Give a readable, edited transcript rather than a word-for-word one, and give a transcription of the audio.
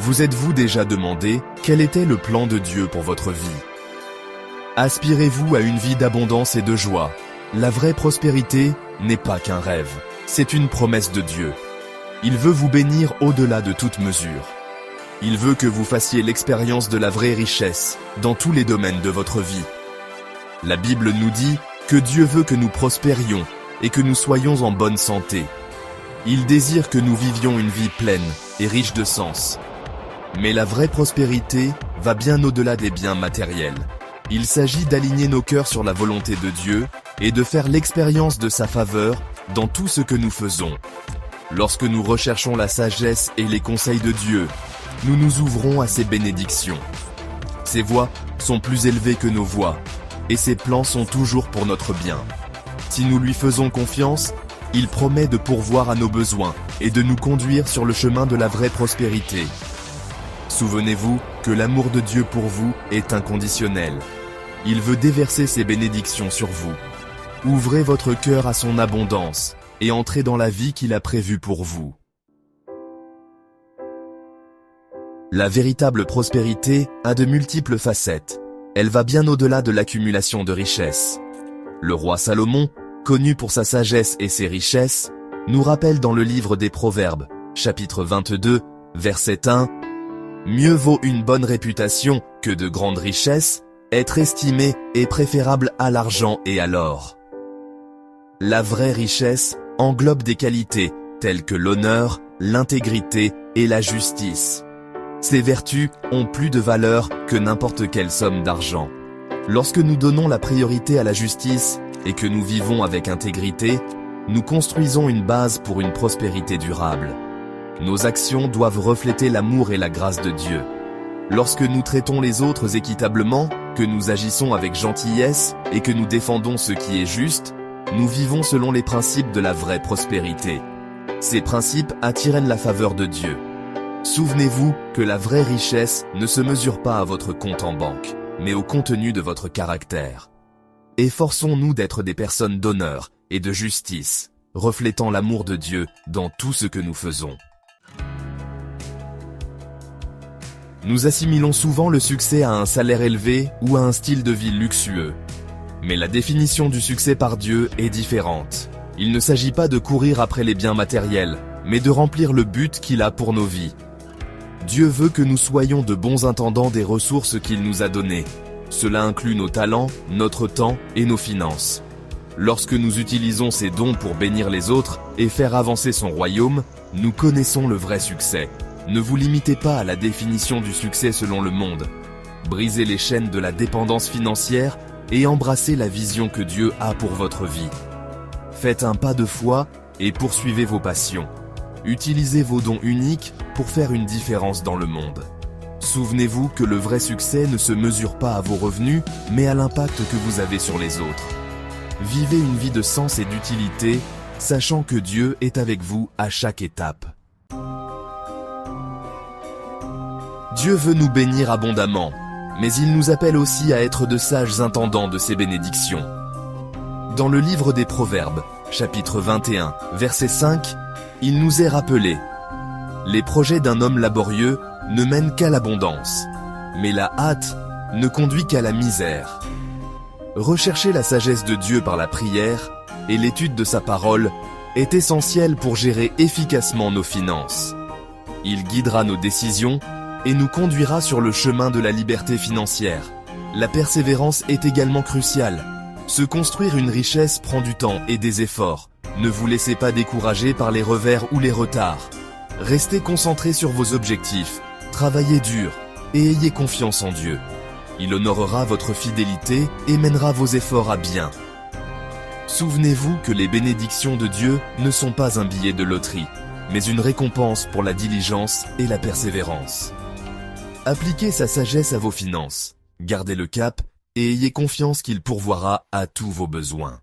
Vous êtes-vous déjà demandé quel était le plan de Dieu pour votre vie? Aspirez-vous à une vie d'abondance et de joie? La vraie prospérité n'est pas qu'un rêve, c'est une promesse de Dieu. Il veut vous bénir au-delà de toute mesure. Il veut que vous fassiez l'expérience de la vraie richesse dans tous les domaines de votre vie. La Bible nous dit que Dieu veut que nous prospérions et que nous soyons en bonne santé. Il désire que nous vivions une vie pleine et riche de sens. Mais la vraie prospérité va bien au-delà des biens matériels. Il s'agit d'aligner nos cœurs sur la volonté de Dieu et de faire l'expérience de sa faveur dans tout ce que nous faisons. Lorsque nous recherchons la sagesse et les conseils de Dieu, nous nous ouvrons à ses bénédictions. Ses voies sont plus élevées que nos voies, et ses plans sont toujours pour notre bien. Si nous lui faisons confiance, il promet de pourvoir à nos besoins et de nous conduire sur le chemin de la vraie prospérité. Souvenez-vous que l'amour de Dieu pour vous est inconditionnel. Il veut déverser ses bénédictions sur vous. Ouvrez votre cœur à son abondance et entrez dans la vie qu'il a prévue pour vous. La véritable prospérité a de multiples facettes. Elle va bien au-delà de l'accumulation de richesses. Le roi Salomon, connu pour sa sagesse et ses richesses, nous rappelle dans le livre des Proverbes, chapitre 22, verset 1, « Mieux vaut une bonne réputation que de grandes richesses, être estimé est préférable à l'argent et à l'or. » La vraie richesse englobe des qualités telles que l'honneur, l'intégrité et la justice. Ces vertus ont plus de valeur que n'importe quelle somme d'argent. Lorsque nous donnons la priorité à la justice et que nous vivons avec intégrité, nous construisons une base pour une prospérité durable. Nos actions doivent refléter l'amour et la grâce de Dieu. Lorsque nous traitons les autres équitablement, que nous agissons avec gentillesse et que nous défendons ce qui est juste, nous vivons selon les principes de la vraie prospérité. Ces principes attirent la faveur de Dieu. Souvenez-vous que la vraie richesse ne se mesure pas à votre compte en banque, mais au contenu de votre caractère. Efforçons-nous d'être des personnes d'honneur et de justice, reflétant l'amour de Dieu dans tout ce que nous faisons. Nous assimilons souvent le succès à un salaire élevé ou à un style de vie luxueux. Mais la définition du succès par Dieu est différente. Il ne s'agit pas de courir après les biens matériels, mais de remplir le but qu'il a pour nos vies. Dieu veut que nous soyons de bons intendants des ressources qu'il nous a données. Cela inclut nos talents, notre temps et nos finances. Lorsque nous utilisons ces dons pour bénir les autres et faire avancer son royaume, nous connaissons le vrai succès. Ne vous limitez pas à la définition du succès selon le monde. Brisez les chaînes de la dépendance financière et embrassez la vision que Dieu a pour votre vie. Faites un pas de foi et poursuivez vos passions. Utilisez vos dons uniques pour faire une différence dans le monde. Souvenez-vous que le vrai succès ne se mesure pas à vos revenus, mais à l'impact que vous avez sur les autres. Vivez une vie de sens et d'utilité, sachant que Dieu est avec vous à chaque étape. Dieu veut nous bénir abondamment, mais il nous appelle aussi à être de sages intendants de ses bénédictions. Dans le livre des Proverbes, chapitre 21, verset 5, il nous est rappelé « Les projets d'un homme laborieux ne mènent qu'à l'abondance, mais la hâte ne conduit qu'à la misère. » Rechercher la sagesse de Dieu par la prière et l'étude de sa parole est essentiel pour gérer efficacement nos finances. Il guidera nos décisions et nous conduira sur le chemin de la liberté financière. La persévérance est également cruciale. Se construire une richesse prend du temps et des efforts. Ne vous laissez pas décourager par les revers ou les retards. Restez concentrés sur vos objectifs, travaillez dur et ayez confiance en Dieu. Il honorera votre fidélité et mènera vos efforts à bien. Souvenez-vous que les bénédictions de Dieu ne sont pas un billet de loterie, mais une récompense pour la diligence et la persévérance. Appliquez sa sagesse à vos finances, gardez le cap et ayez confiance qu'il pourvoira à tous vos besoins.